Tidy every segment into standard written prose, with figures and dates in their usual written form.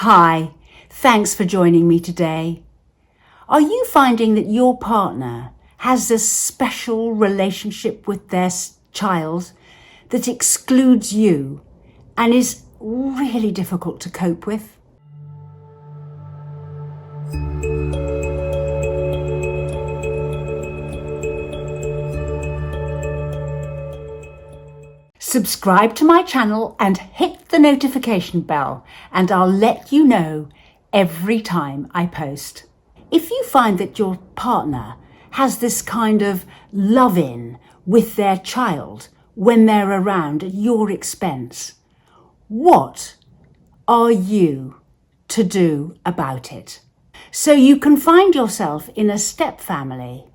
Hi, thanks for joining me today. Are you finding that your partner has this special relationship with their child that excludes you and is really difficult to cope with? Subscribe to my channel and hit the notification bell, and I'll let you know every time I post. If you find that your partner has this kind of love-in with their child when they're around at your expense, what are you to do about it? So you can find yourself in a step family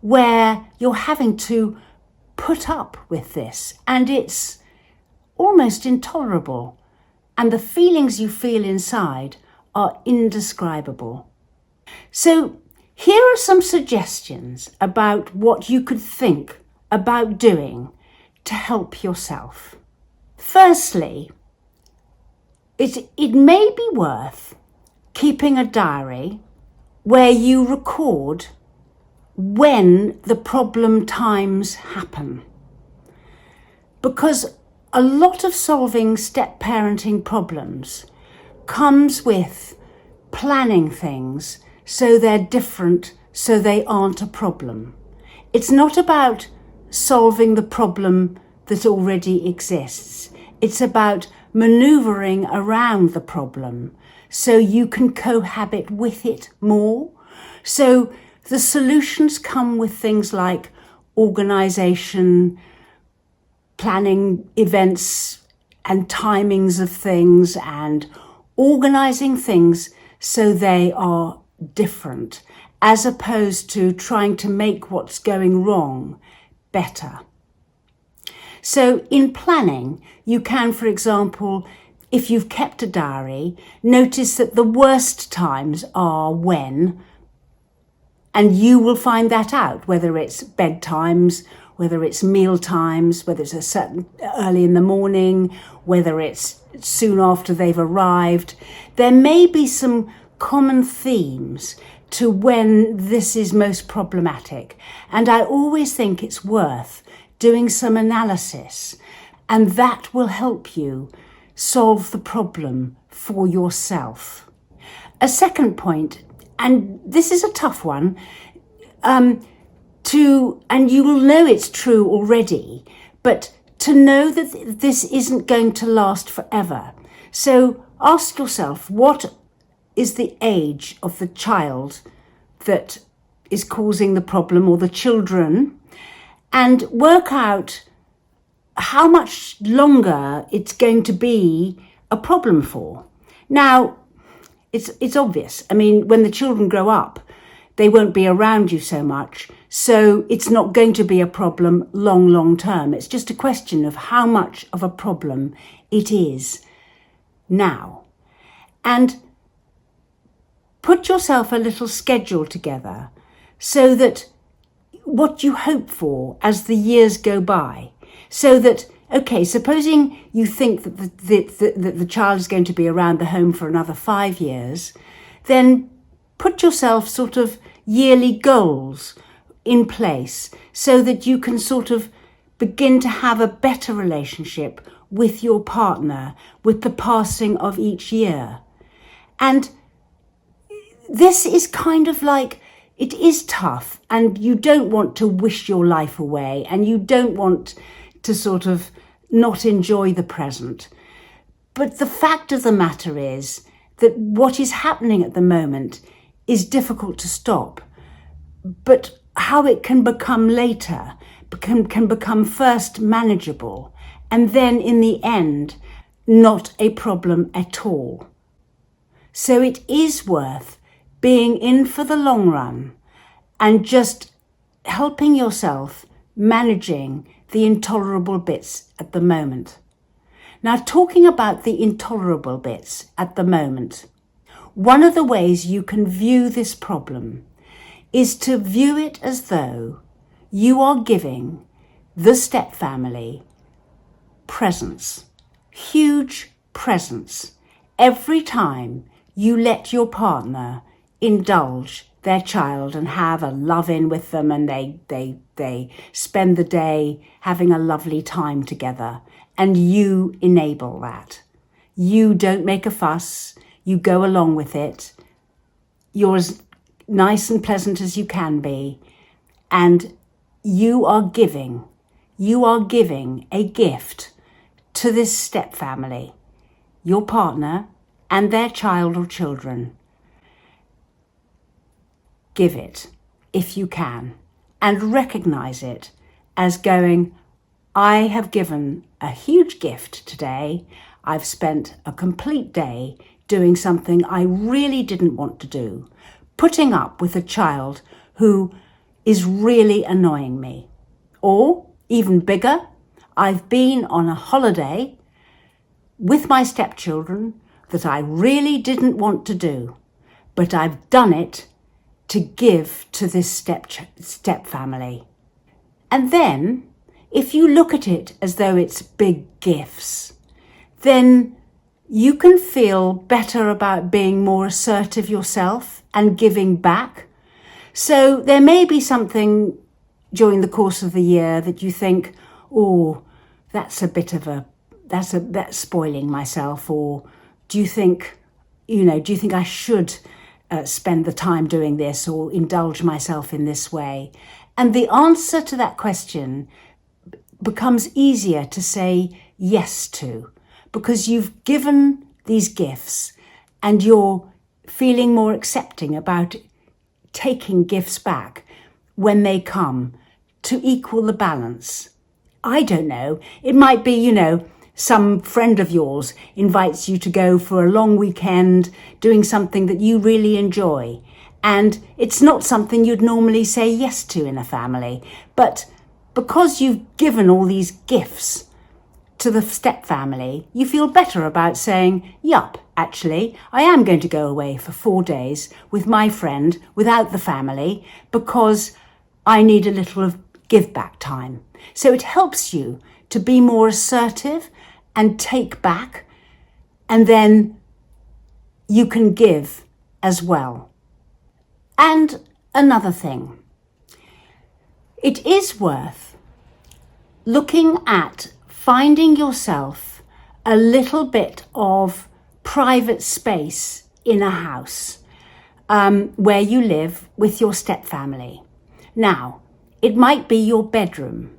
where you're having to put up with this, and it's almost intolerable, and the feelings you feel inside are indescribable. So here are some suggestions about what you could think about doing to help yourself. Firstly, it may be worth keeping a diary where you record when the problem times happen, because a lot of solving step parenting problems comes with planning things so they're different, so they aren't a problem. It's not about solving the problem that already exists. It's about manoeuvring around the problem so you can cohabit with it more. So the solutions come with things like organisation, planning events and timings of things, and organising things so they are different, as opposed to trying to make what's going wrong better. So in planning, you can, for example, if you've kept a diary, notice that the worst times are when, and you will find that out, whether it's bedtimes, whether it's meal times, whether it's a certain early in the morning, whether it's soon after they've arrived. There may be some common themes to when this is most problematic. And I always think it's worth doing some analysis, and that will help you solve the problem for yourself. A second point, and this is a tough one, and you will know it's true already, but to know that this isn't going to last forever. So ask yourself, what is the age of the child that is causing the problem, or the children, and work out how much longer it's going to be a problem for. Now, it's obvious. I mean, when the children grow up, they won't be around you so much, so it's not going to be a problem long term. It's just a question of how much of a problem it is now. And put yourself a little schedule together so that what you hope for as the years go by, so that, okay, supposing you think that the child is going to be around the home for another 5 years, then put yourself sort of yearly goals in place so that you can sort of begin to have a better relationship with your partner with the passing of each year. And this is kind of like, it is tough, and you don't want to wish your life away, and you don't want to sort of not enjoy the present. But the fact of the matter is that what is happening at the moment is difficult to stop, but how it can become later can become first manageable, and then in the end, not a problem at all. So it is worth being in for the long run and just helping yourself managing the intolerable bits at the moment. Now, talking about the intolerable bits at the moment, one of the ways you can view this problem is to view it as though you are giving the step family presents, huge presents, every time you let your partner indulge their child and have a love-in with them, and they spend the day having a lovely time together, and you enable that. You don't make a fuss, you go along with it, you're as nice and pleasant as you can be, and you are giving a gift to this step family, your partner and their child or children. Give it if you can, and recognize it as going, I have given a huge gift today. I've spent a complete day doing something I really didn't want to do, putting up with a child who is really annoying me. Or, even bigger, I've been on a holiday with my stepchildren that I really didn't want to do, but I've done it to give to this step family. And then, if you look at it as though it's big gifts, then you can feel better about being more assertive yourself and giving back. So there may be something during the course of the year that you think, oh, that's spoiling myself, or do you think I should spend the time doing this or indulge myself in this way? And the answer to that question becomes easier to say yes to, because you've given these gifts and you're feeling more accepting about taking gifts back when they come to equal the balance. I don't know, it might be, some friend of yours invites you to go for a long weekend doing something that you really enjoy. And it's not something you'd normally say yes to in a family. But because you've given all these gifts to the step family, you feel better about saying, yup, actually, I am going to go away for 4 days with my friend without the family because I need a little of give back time. So it helps you to be more assertive and take back, and then you can give as well. And another thing, it is worth looking at finding yourself a little bit of private space in a house where you live with your step family. Now, it might be your bedroom,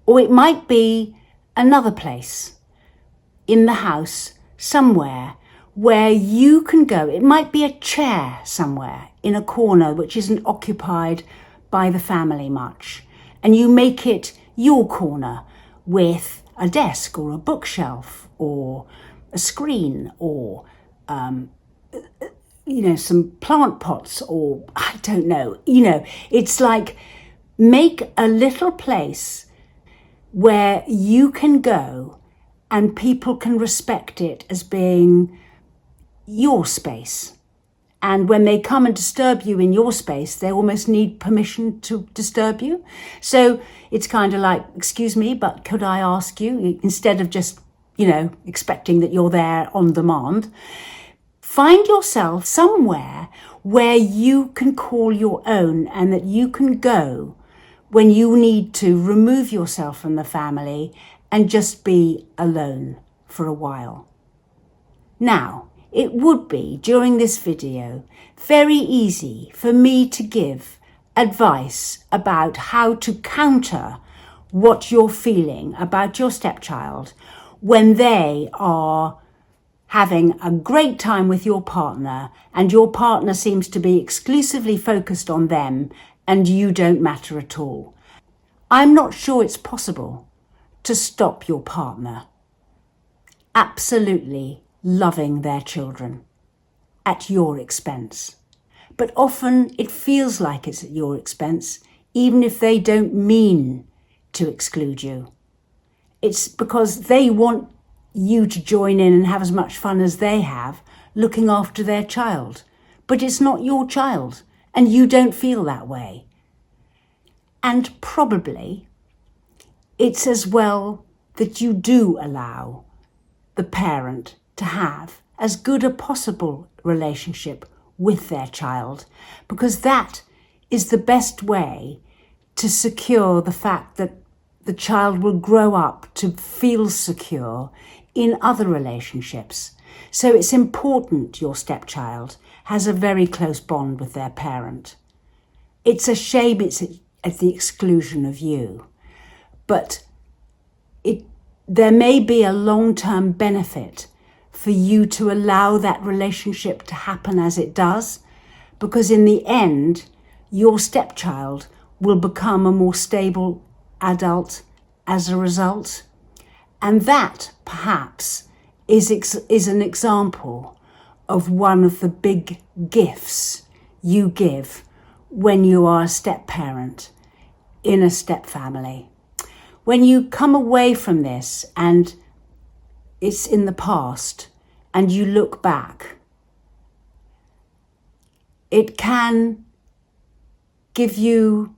or it might be another place in the house somewhere where you can go. It might be a chair somewhere in a corner which isn't occupied by the family much, and you make it your corner with a desk or a bookshelf or a screen or some plant pots, or I don't know, it's like make a little place where you can go and people can respect it as being your space. And when they come and disturb you in your space, they almost need permission to disturb you. So it's kind of like, excuse me, but could I ask you, instead of just, expecting that you're there on demand, find yourself somewhere where you can call your own and that you can go when you need to remove yourself from the family and just be alone for a while. Now, it would be, during this video, very easy for me to give advice about how to counter what you're feeling about your stepchild when they are having a great time with your partner and your partner seems to be exclusively focused on them and you don't matter at all. I'm not sure it's possible to stop your partner absolutely loving their children at your expense. But often it feels like it's at your expense, even if they don't mean to exclude you. It's because they want you to join in and have as much fun as they have looking after their child. But it's not your child, and you don't feel that way. And probably it's as well that you do allow the parent to have as good a possible relationship with their child, because that is the best way to secure the fact that the child will grow up to feel secure in other relationships. So it's important your stepchild has a very close bond with their parent. It's a shame it's at the exclusion of you, but there may be a long-term benefit for you to allow that relationship to happen as it does, because in the end, your stepchild will become a more stable adult as a result. And that, perhaps, is an example of one of the big gifts you give when you are a step-parent in a step-family. When you come away from this and it's in the past and you look back, it can give you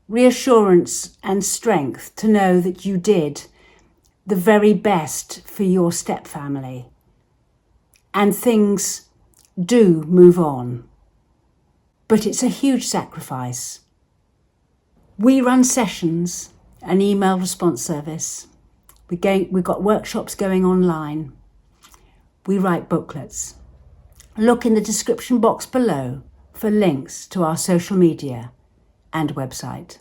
reassurance and strength to know that you did the very best for your stepfamily, and things do move on. But it's a huge sacrifice. We run sessions, an email response service. We've got workshops going online. We write booklets. Look in the description box below for links to our social media and website.